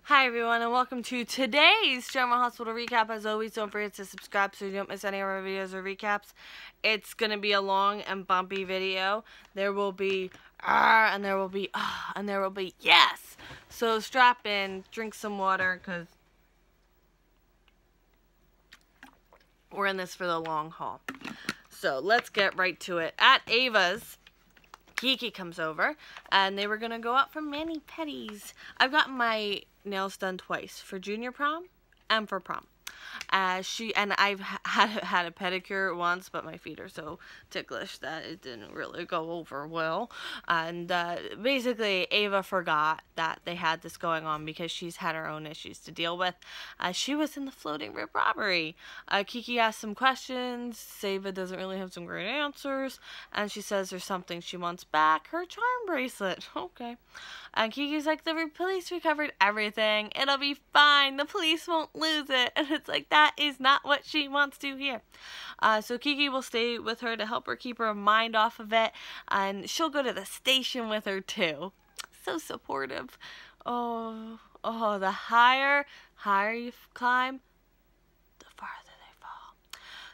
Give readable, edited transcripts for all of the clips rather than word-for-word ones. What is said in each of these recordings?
Hi everyone, and welcome to today's General Hospital recap. As always, don't forget to subscribe so you don't miss any of our videos or recaps. It's going to be a long and bumpy video. There will be and there will be and there will be yes. So strap in, drink some water, because we're in this for the long haul. So let's get right to it. At Ava's, Kiki comes over, and they were going to go out for mani-pedis. I've gotten my nails done twice, for junior prom and for prom. I've had a pedicure once, but my feet are so ticklish that it didn't really go over well. And basically, Ava forgot that they had this going on because she's had her own issues to deal with. She was in the floating rib robbery. Kiki asked some questions. Ava doesn't really have some great answers, and she says there's something she wants back, her charm bracelet. Okay. And Kiki's like, the police recovered everything. It'll be fine. The police won't lose it. And it's like, that is not what she wants to hear. So Kiki will stay with her to help her keep her mind off of it. And she'll go to the station with her too. So supportive. Oh, the higher you climb, the farther they fall.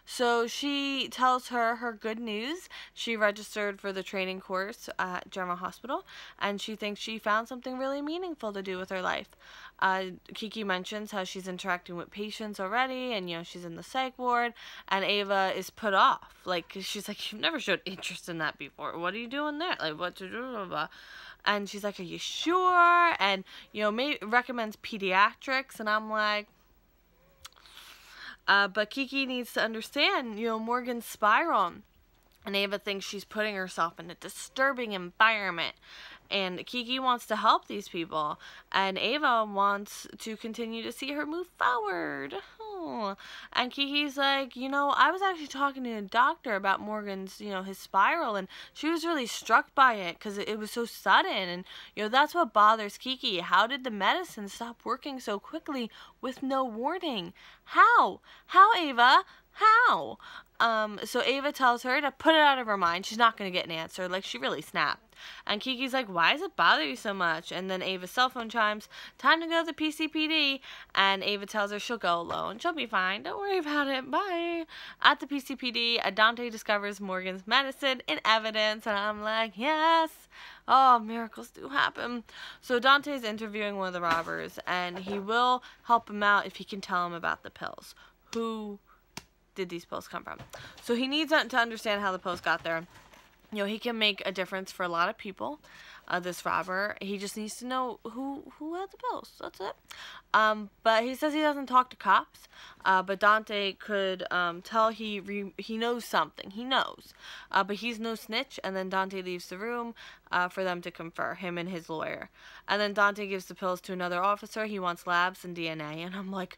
So she tells her good news. She registered for the training course at General Hospital, and she thinks she found something really meaningful to do with her life. Kiki mentions how she's interacting with patients already, and she's in the psych ward, and Ava is put off. Like, she's like, you've never showed interest in that before. What are you doing there? Like, what to do? Blah, blah. And she's like, are you sure? And maybe recommends pediatrics, and I'm like, but Kiki needs to understand, Morgan's spiral. And Ava thinks she's putting herself in a disturbing environment. And Kiki wants to help these people. And Ava wants to continue to see her move forward. Oh. And Kiki's like, I was actually talking to a doctor about Morgan's, his spiral. And she was really struck by it because it was so sudden. And, that's what bothers Kiki. How did the medicine stop working so quickly with no warning? How? How, Ava? How? So Ava tells her to put it out of her mind. She's not going to get an answer. Like, she really snapped. And Kiki's like, why does it bother you so much? And then Ava's cell phone chimes, time to go to the PCPD. And Ava tells her she'll go alone. She'll be fine. Don't worry about it. Bye. At the PCPD, Dante discovers Morgan's medicine in evidence. And I'm like, yes. Oh, miracles do happen. So Dante's interviewing one of the robbers, and he will help him out if he can tell him about the pills. Who did these pills come from? So he needs to understand how the pills got there. He can make a difference for a lot of people, this robber. He just needs to know who had the pills. That's it. But he says he doesn't talk to cops. But Dante could tell he knows something. He knows. But he's no snitch. And then Dante leaves the room for them to confer, him and his lawyer. And then Dante gives the pills to another officer. He wants labs and DNA. And I'm like,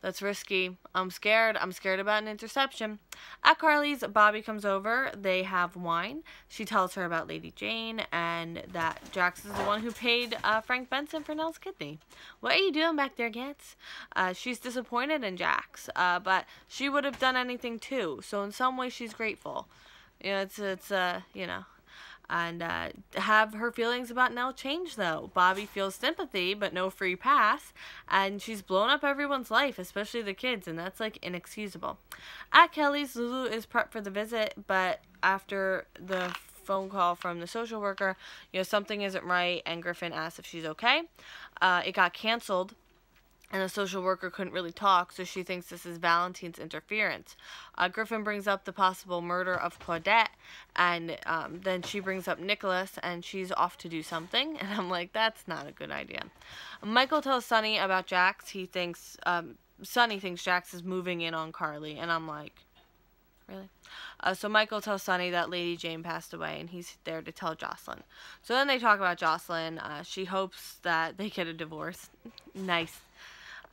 that's risky. I'm scared. I'm scared about an interception. At Carly's, Bobby comes over. They have wine. She tells her about Lady Jane and that Jax is the one who paid Frank Benson for Nell's kidney. What are you doing back there, Gantz? She's disappointed in Jax, but she would have done anything too. So in some way, she's grateful. And have her feelings about Nell change, though. Bobby feels sympathy, but no free pass. And she's blown up everyone's life, especially the kids, and that's, like, inexcusable. At Kelly's, Lulu is prepped for the visit, but after the phone call from the social worker, something isn't right, and Griffin asks if she's okay. It got canceled. And the social worker couldn't really talk, so she thinks this is Valentine's interference. Griffin brings up the possible murder of Claudette, and then she brings up Nicholas, and she's off to do something. And I'm like, that's not a good idea. Michael tells Sonny about Jax. Sonny thinks Jax is moving in on Carly, and I'm like, really? So Michael tells Sonny that Lady Jane passed away, and he's there to tell Jocelyn. So then they talk about Jocelyn. She hopes that they get a divorce. Nice.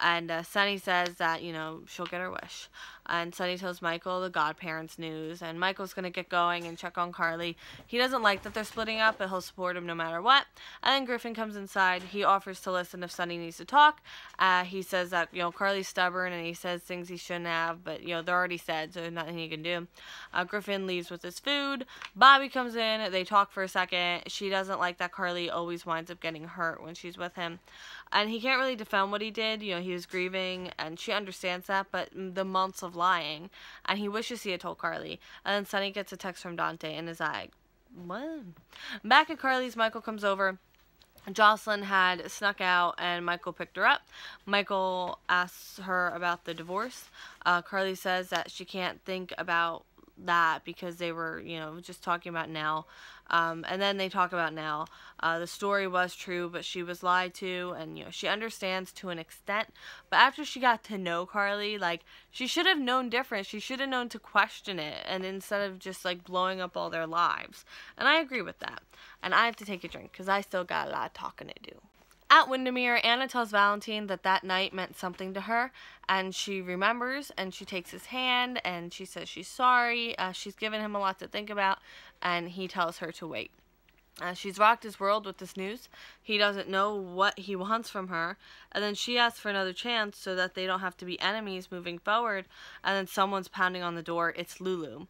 And Sonny says that, she'll get her wish. And Sonny tells Michael the godparents' news, and Michael's going to get going and check on Carly. He doesn't like that they're splitting up, but he'll support him no matter what. And then Griffin comes inside. He offers to listen if Sonny needs to talk. He says that, Carly's stubborn, and he says things he shouldn't have, but, they're already said, so there's nothing he can do. Griffin leaves with his food. Bobby comes in. They talk for a second. She doesn't like that Carly always winds up getting hurt when she's with him. And he can't really defend what he did. He was grieving, and she understands that, but the months of lying, and he wishes he had told Carly. And then Sonny gets a text from Dante and is like, what? Back at Carly's, Michael comes over. Jocelyn had snuck out, and Michael picked her up. Michael asks her about the divorce. Carly says that she can't think about that because they were, just talking about Nell. And then they talk about Nell. The story was true, but she was lied to, and, she understands to an extent. But after she got to know Carly, she should have known different. She should have known to question it, and instead of just, blowing up all their lives. And I agree with that. And I have to take a drink, because I still got a lot of talking to do. At Windermere, Anna tells Valentine that night meant something to her, and she remembers, and she takes his hand, and she says she's sorry. She's given him a lot to think about, and he tells her to wait. She's rocked his world with this news. He doesn't know what he wants from her. And then she asks for another chance so that they don't have to be enemies moving forward. And then someone's pounding on the door. It's Lulu.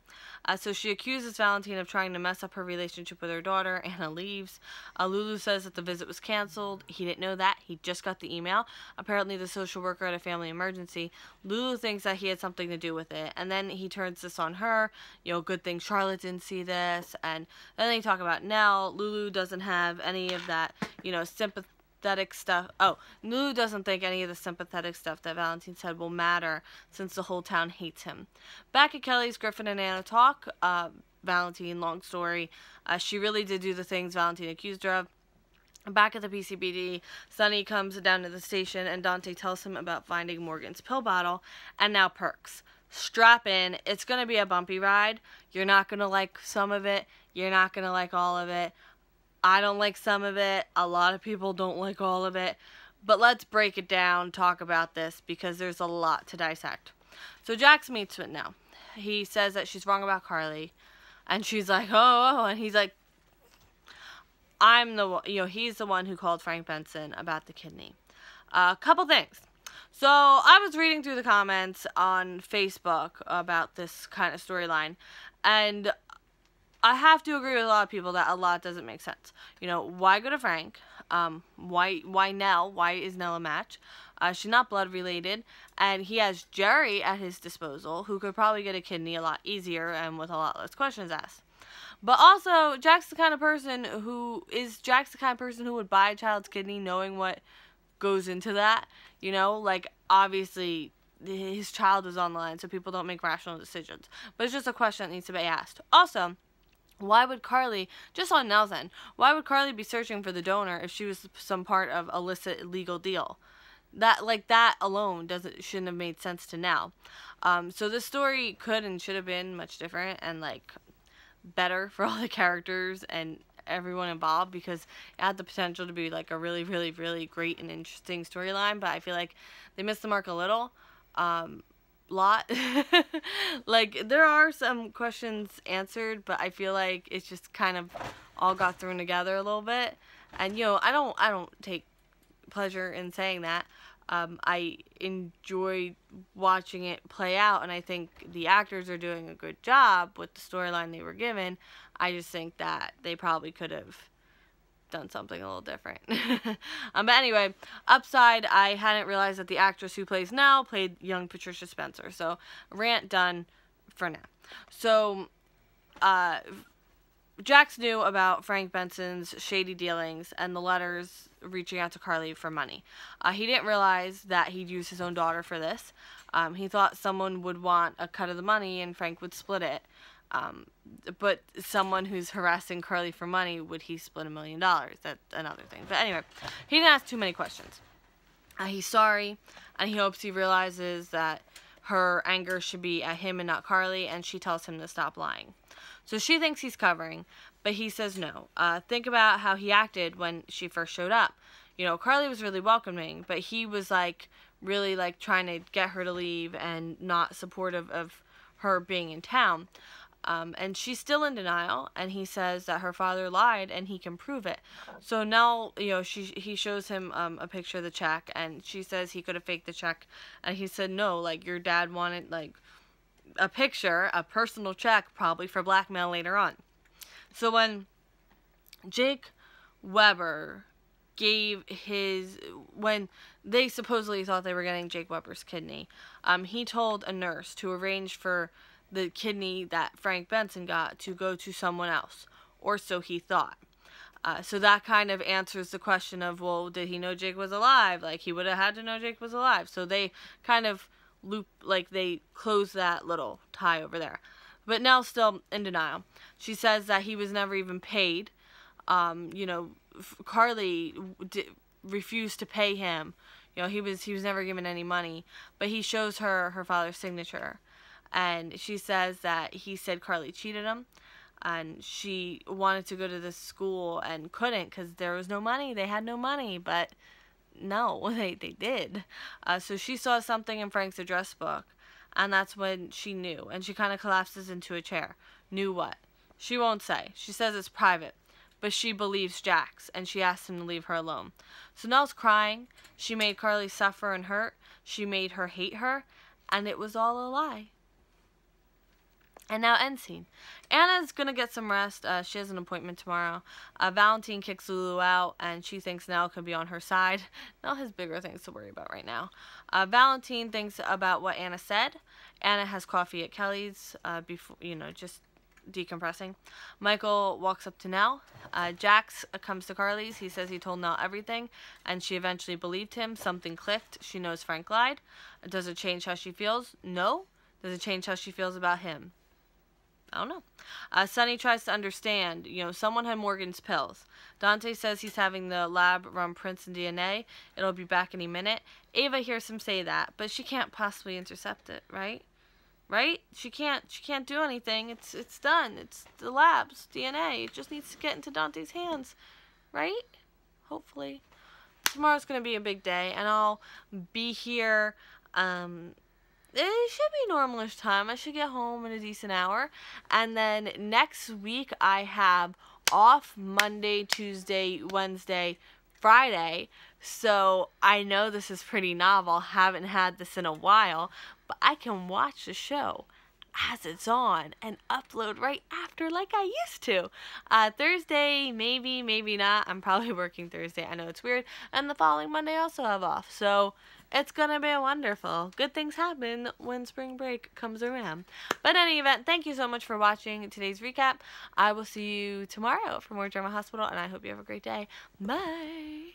So she accuses Valentine of trying to mess up her relationship with her daughter. Anna leaves. Lulu says that the visit was canceled. He didn't know that. He just got the email. Apparently the social worker had a family emergency. Lulu thinks that he had something to do with it. And then he turns this on her. Good thing Charlotte didn't see this. And then they talk about Nell. Lulu doesn't have any of that, sympathetic stuff. Oh, Lulu doesn't think any of the sympathetic stuff that Valentine said will matter since the whole town hates him. Back at Kelly's, Griffin and Anna talk. Valentine, long story. She really did do the things Valentine accused her of. Back at the PCBD, Sonny comes down to the station, and Dante tells him about finding Morgan's pill bottle, and now perks. Strap in. It's going to be a bumpy ride. You're not going to like some of it. You're not going to like all of it. I don't like some of it. A lot of people don't like all of it. But let's break it down, talk about this, because there's a lot to dissect. So Jax meets with Nell. He says that she's wrong about Carly. And she's like, oh, and he's like, I'm the one, he's the one who called Frank Benson about the kidney. A couple things. So I was reading through the comments on Facebook about this kind of storyline, and I have to agree with a lot of people that a lot doesn't make sense. Why go to Frank? Why Nell? Why is Nell a match? She's not blood related, and he has Jerry at his disposal, who could probably get a kidney a lot easier and with a lot less questions asked. But also, Jack's the kind of person who would buy a child's kidney knowing what goes into that. Obviously his child is on the line, so people don't make rational decisions. But it's just a question that needs to be asked. Also, why would Carly, just on Nell's end, why would Carly be searching for the donor if she was some part of illicit illegal deal? That alone shouldn't have made sense to Nell. So this story could and should have been much different and better for all the characters and everyone involved, because it had the potential to be a really, really, really great and interesting storyline. But I feel like they missed the mark a little. Lot. There are some questions answered, but I feel like it's just kind of all got thrown together a little bit. And I don't take pleasure in saying that. I enjoy watching it play out, and I think the actors are doing a good job with the storyline they were given. I just think that they probably could have done something a little different. But anyway, upside, I hadn't realized that the actress who plays Nell played young Patricia Spencer. So, rant done for now. So, Jax knew about Frank Benson's shady dealings and the letters reaching out to Carly for money. He didn't realize that he'd use his own daughter for this. He thought someone would want a cut of the money and Frank would split it. But someone who's harassing Carly for money, would he split $1 million? That's another thing. But anyway, he didn't ask too many questions. He's sorry, and he hopes he realizes that her anger should be at him and not Carly, and she tells him to stop lying. So she thinks he's covering, but he says no. Think about how he acted when she first showed up. you know, Carly was really welcoming, but he was, like, really, like, trying to get her to leave and not supportive of her being in town. And she's still in denial, and he says that her father lied and he can prove it. So now, you know, he shows him a picture of the check, and she says he could have faked the check, and he said no, like, your dad wanted, like, a picture, a personal check, probably for blackmail later on. So when Jake Weber when they supposedly thought they were getting Jake Weber's kidney, he told a nurse to arrange for the kidney that Frank Benson got to go to someone else, or so he thought. So that kind of answers the question of, well, did he know Jake was alive? Like, he would have had to know Jake was alive. So they kind of they close that little tie over there. But Nell's still in denial. She says that he was never even paid. You know, Carly refused to pay him. You know, he was never given any money. But he shows her her father's signature. And she says that he said Carly cheated him. And she wanted to go to this school and couldn't because there was no money. They had no money. But no, they did. So she saw something in Frank's address book. And that's when she knew. And she kind of collapses into a chair. Knew what? She won't say. She says it's private. But she believes Jax, and she asks him to leave her alone. So Nell's crying. She made Carly suffer and hurt. She made her hate her. And it was all a lie. And now end scene. Anna's going to get some rest. She has an appointment tomorrow. Valentine kicks Lulu out, and she thinks Nell could be on her side. Nell has bigger things to worry about right now. Valentine thinks about what Anna said. Anna has coffee at Kelly's, before, you know, just decompressing. Michael walks up to Nell. Jax comes to Carly's. He says he told Nell everything, and she eventually believed him. Something clicked. She knows Frank lied. Does it change how she feels? No. Does it change how she feels about him? I don't know. Sonny tries to understand. You know, someone had Morgan's pills. Dante says he's having the lab run prints and DNA. It'll be back any minute. Ava hears him say that, but she can't possibly intercept it, right? Right? She can't do anything. It's done. It's the lab's DNA. It just needs to get into Dante's hands. Right? Hopefully. Tomorrow's going to be a big day, and I'll be here, it should be normalish time. I should get home in a decent hour. And then next week I have off Monday, Tuesday, Wednesday, Friday. So I know this is pretty novel. Haven't had this in a while. But I can watch the show as it's on and upload right after like I used to. Thursday, maybe, maybe not. I'm probably working Thursday. I know it's weird. And the following Monday I also have off. So it's going to be wonderful. Good things happen when spring break comes around. But in any event, thank you so much for watching today's recap. I will see you tomorrow for more Drama Hospital, and I hope you have a great day. Bye!